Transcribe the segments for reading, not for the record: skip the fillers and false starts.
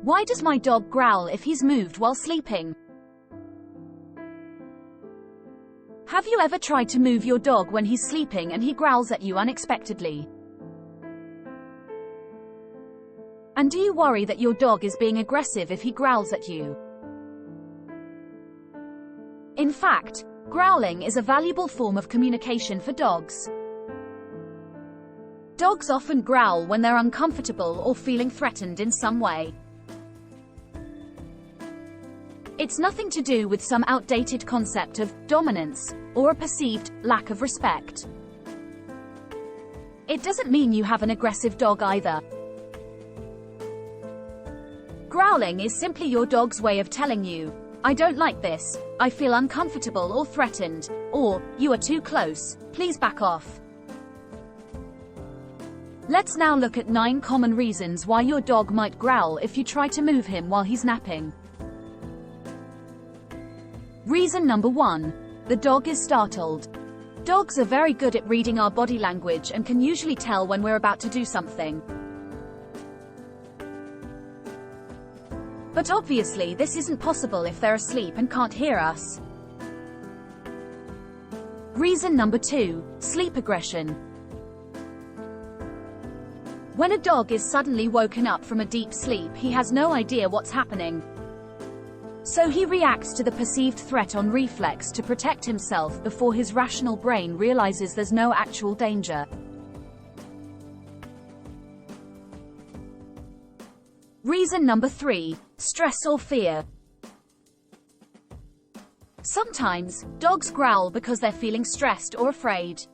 Why does my dog growl if he's moved while sleeping? Have you ever tried to move your dog when he's sleeping and he growls at you unexpectedly? And do you worry that your dog is being aggressive if he growls at you? In fact, growling is a valuable form of communication for dogs. Dogs often growl when they're uncomfortable or feeling threatened in some way. It's nothing to do with some outdated concept of dominance or a perceived lack of respect. It doesn't mean you have an aggressive dog either. Growling is simply your dog's way of telling you, "I don't like this, I feel uncomfortable or threatened," or "You are too close, please back off." Let's now look at 9 common reasons why your dog might growl if you try to move him while he's napping. Reason number 1. The dog is startled. Dogs are very good at reading our body language and can usually tell when we're about to do something. But obviously this isn't possible if they're asleep and can't hear us. Reason number 2. Sleep aggression. When a dog is suddenly woken up from a deep sleep, he has no idea what's happening. So he reacts to the perceived threat on reflex to protect himself before his rational brain realizes there's no actual danger. Reason number 3. Stress or fear. Sometimes, dogs growl because they're feeling stressed or afraid.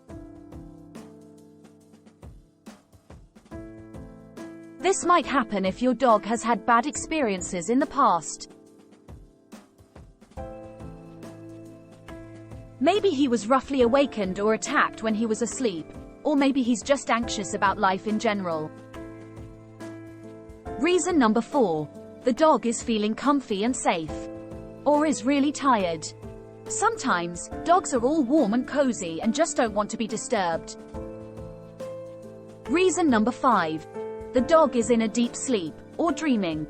This might happen if your dog has had bad experiences in the past. Maybe he was roughly awakened or attacked when he was asleep, or maybe he's just anxious about life in general. Reason number 4. The dog is feeling comfy and safe, or is really tired. Sometimes, dogs are all warm and cozy and just don't want to be disturbed. Reason number 5. The dog is in a deep sleep, or dreaming.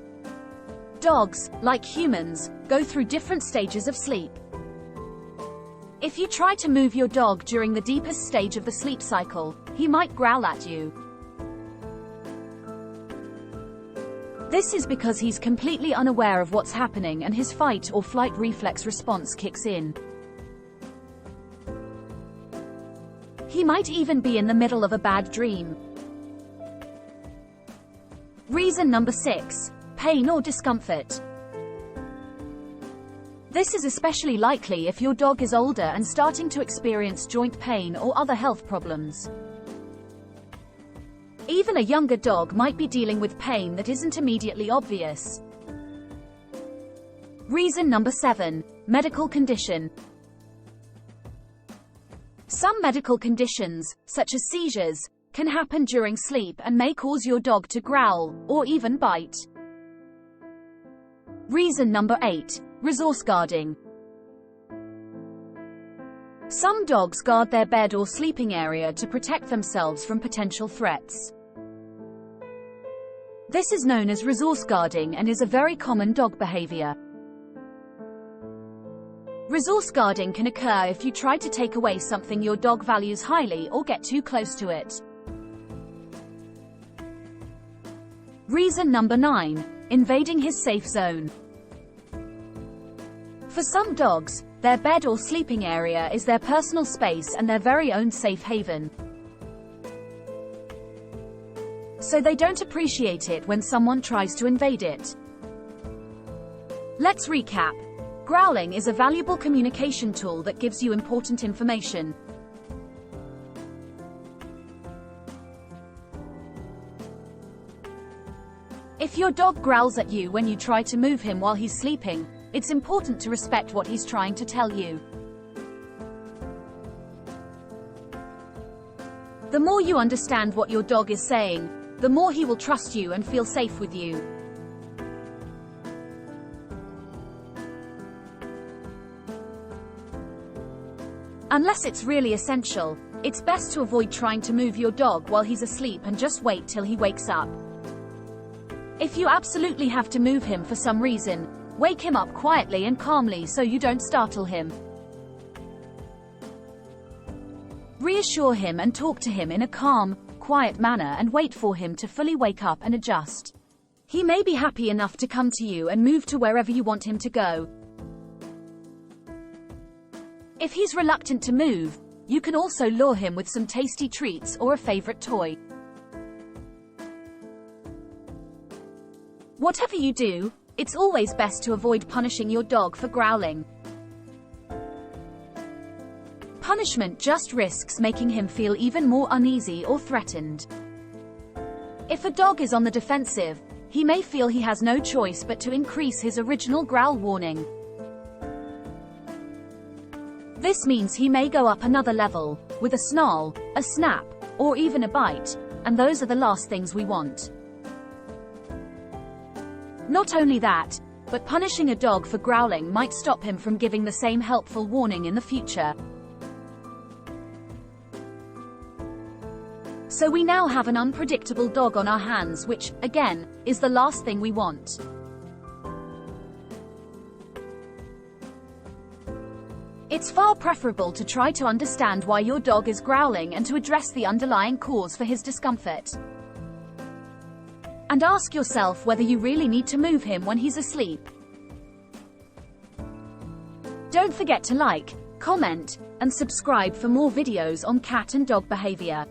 Dogs, like humans, go through different stages of sleep. If you try to move your dog during the deepest stage of the sleep cycle, he might growl at you. This is because he's completely unaware of what's happening and his fight or flight reflex response kicks in. He might even be in the middle of a bad dream. Reason number 6. Pain or discomfort. This is especially likely if your dog is older and starting to experience joint pain or other health problems. Even a younger dog might be dealing with pain that isn't immediately obvious. Reason number 7. Medical condition. Some medical conditions, such as seizures, can happen during sleep and may cause your dog to growl, or even bite. Reason number 8. Resource guarding. Some dogs guard their bed or sleeping area to protect themselves from potential threats. This is known as resource guarding and is a very common dog behavior. Resource guarding can occur if you try to take away something your dog values highly or get too close to it. Reason number 9. Invading his safe zone. For some dogs, their bed or sleeping area is their personal space and their very own safe haven. So they don't appreciate it when someone tries to invade it. Let's recap. Growling is a valuable communication tool that gives you important information. If your dog growls at you when you try to move him while he's sleeping, it's important to respect what he's trying to tell you. The more you understand what your dog is saying, the more he will trust you and feel safe with you. Unless it's really essential, it's best to avoid trying to move your dog while he's asleep and just wait till he wakes up. If you absolutely have to move him for some reason, wake him up quietly and calmly so you don't startle him. Reassure him and talk to him in a calm, quiet manner and wait for him to fully wake up and adjust. He may be happy enough to come to you and move to wherever you want him to go. If he's reluctant to move, you can also lure him with some tasty treats or a favorite toy. Whatever you do, it's always best to avoid punishing your dog for growling. Punishment just risks making him feel even more uneasy or threatened. If a dog is on the defensive, he may feel he has no choice but to increase his original growl warning. This means he may go up another level, with a snarl, a snap, or even a bite, and those are the last things we want. Not only that, but punishing a dog for growling might stop him from giving the same helpful warning in the future. So we now have an unpredictable dog on our hands, which, again, is the last thing we want. It's far preferable to try to understand why your dog is growling and to address the underlying cause for his discomfort. And ask yourself whether you really need to move him when he's asleep. Don't forget to like, comment, and subscribe for more videos on cat and dog behavior.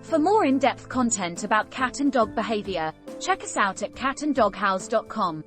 For more in-depth content about cat and dog behavior, check us out at catanddoghouse.com.